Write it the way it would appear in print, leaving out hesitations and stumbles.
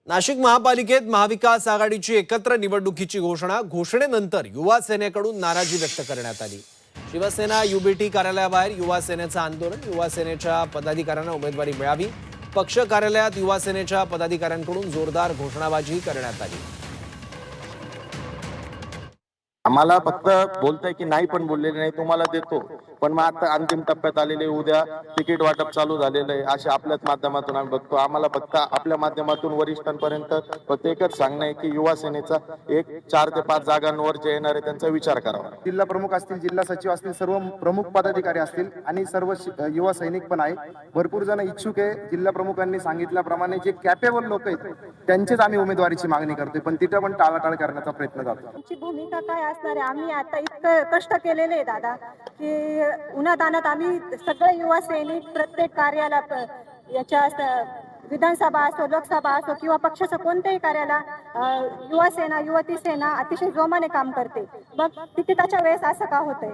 नाशिक महापालिकेत महाविकास आघाडीची एकत्र निवडणुकीची घोषणेनंतर युवा सेनेकडून नाराजी व्यक्त करण्यात आली। शिवसेना युबीटी कार्यालयाबाहेर युवा सेनेचं आंदोलन। युवा सेनेच्या पदाधिकाऱ्यांना उमेदवारी मिळावी। पक्ष कार्यालयात युवा सेनेच्या पदाधिकाऱ्यांकडून जोरदार घोषणाबाजी करण्यात आली। आम्हाला फक्त बोलताय की नाही, पण बोललेले नाही, तुम्हाला देतो, पण मग आता अंतिम टप्प्यात आलेले, उद्या तिकीट वाटप चालू झालेलं आहे, असे आपल्याच माध्यमातून आम्ही बघतो। आम्हाला फक्त आपल्या माध्यमातून वरिष्ठांपर्यंत फक्त एकच सांगणं आहे की युवा सेनेचा 4 ते 5 जागांवर जे येणार आहे त्यांचा विचार करावा। जिल्हा प्रमुख असतील, जिल्हा सचिव असतील, सर्व प्रमुख पदाधिकारी असतील आणि सर्व युवा सैनिक पण आहे। भरपूर जण इच्छुक आहे। जिल्हा प्रमुखांनी सांगितल्याप्रमाणे जे कॅपेबल लोक आहेत त्यांचेच आम्ही उमेदवारीची मागणी करतोय, पण तिथे पण टाळाटाळ करण्याचा प्रयत्न करतो। तुमची भूमिका काय असणार आहे? आम्ही आता इतकं कष्ट केलेले आहे दादा की उन्हातानात आम्ही सगळे युवा सैनिक प्रत्येक कार्याला याच्या विधानसभा असो, लोकसभा असो किंवा पक्षाचं कोणत्याही कार्याला युवा सेना, युवती सेना अतिशय जोमाने काम करते। मग तिकिटाच्या वेळेस असं का होतंय?